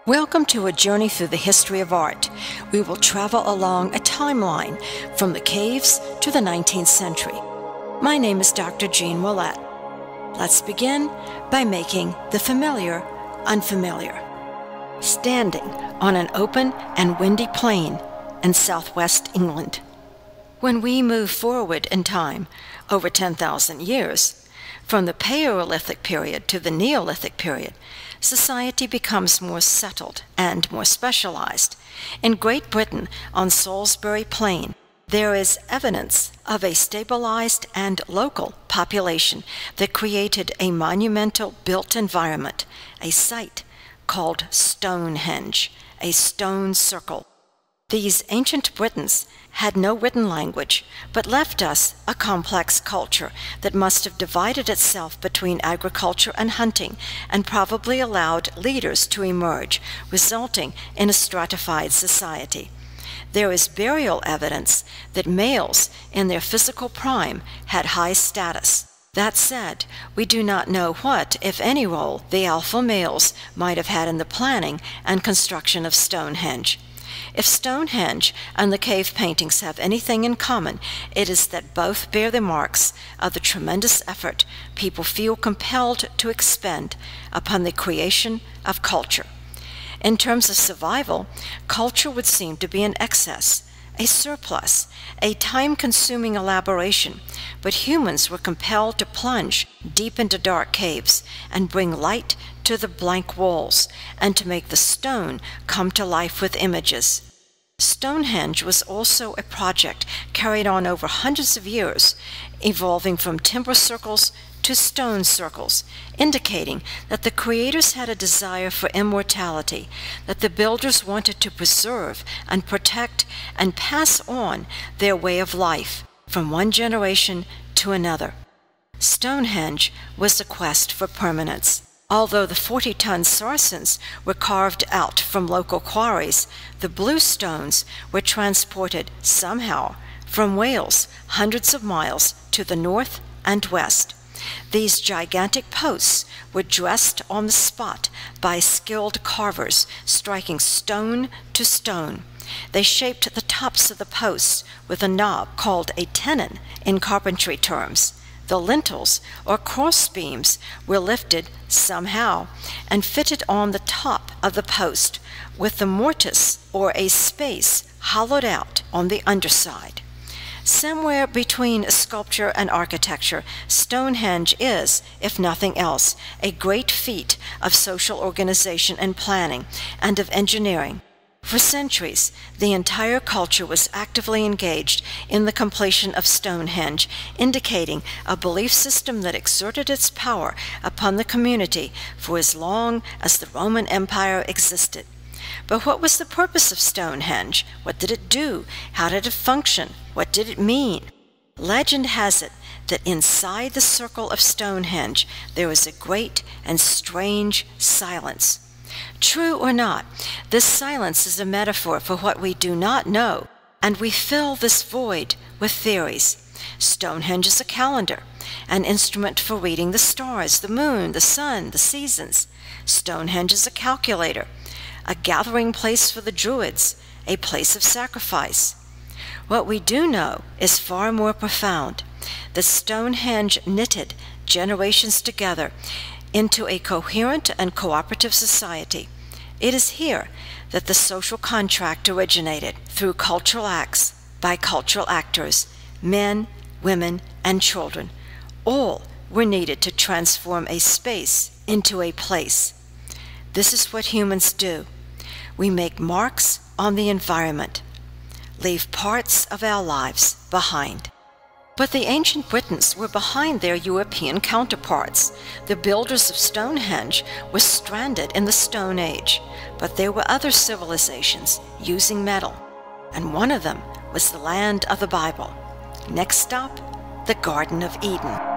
Welcome to a journey through the history of art. We will travel along a timeline from the caves to the 19th century. My name is Dr. Jean Willett. Let's begin by making the familiar unfamiliar. Standing on an open and windy plain in southwest England. When we move forward in time over 10,000 years, from the Paleolithic period to the Neolithic period, society becomes more settled and more specialized. In Great Britain, on Salisbury Plain, there is evidence of a stabilized and local population that created a monumental built environment, a site called Stonehenge, a stone circle. These ancient Britons had no written language, but left us a complex culture that must have divided itself between agriculture and hunting, and probably allowed leaders to emerge, resulting in a stratified society. There is burial evidence that males in their physical prime had high status. That said, we do not know what, if any, role the alpha males might have had in the planning and construction of Stonehenge. If Stonehenge and the cave paintings have anything in common, it is that both bear the marks of the tremendous effort people feel compelled to expend upon the creation of culture. In terms of survival, culture would seem to be an excess, a surplus, a time-consuming elaboration, but humans were compelled to plunge deep into dark caves and bring light to the blank walls, and to make the stone come to life with images. Stonehenge was also a project carried on over hundreds of years, evolving from timber circles to stone circles, indicating that the creators had a desire for immortality, that the builders wanted to preserve and protect and pass on their way of life from one generation to another. Stonehenge was a quest for permanence. Although the 40-ton sarcens were carved out from local quarries, the blue stones were transported somehow from Wales hundreds of miles to the north and west. These gigantic posts were dressed on the spot by skilled carvers, striking stone to stone. They shaped the tops of the posts with a knob called a tenon in carpentry terms. The lintels, or crossbeams, were lifted somehow and fitted on the top of the post, with the mortise, or a space, hollowed out on the underside. Somewhere between sculpture and architecture, Stonehenge is, if nothing else, a great feat of social organization and planning, and of engineering. For centuries, the entire culture was actively engaged in the completion of Stonehenge, indicating a belief system that exerted its power upon the community for as long as the Roman Empire existed. But what was the purpose of Stonehenge? What did it do? How did it function? What did it mean? Legend has it that inside the circle of Stonehenge there was a great and strange silence. True or not, this silence is a metaphor for what we do not know, and we fill this void with theories. Stonehenge is a calendar, an instrument for reading the stars, the moon, the sun, the seasons. Stonehenge is a calculator, a gathering place for the Druids, a place of sacrifice. What we do know is far more profound, that Stonehenge knitted generations together into a coherent and cooperative society. It is here that the social contract originated, through cultural acts, by cultural actors, men, women, and children. All were needed to transform a space into a place. This is what humans do. We make marks on the environment, leave parts of our lives behind. But the ancient Britons were behind their European counterparts. The builders of Stonehenge were stranded in the Stone Age, but there were other civilizations using metal, and one of them was the land of the Bible. Next stop, the Garden of Eden.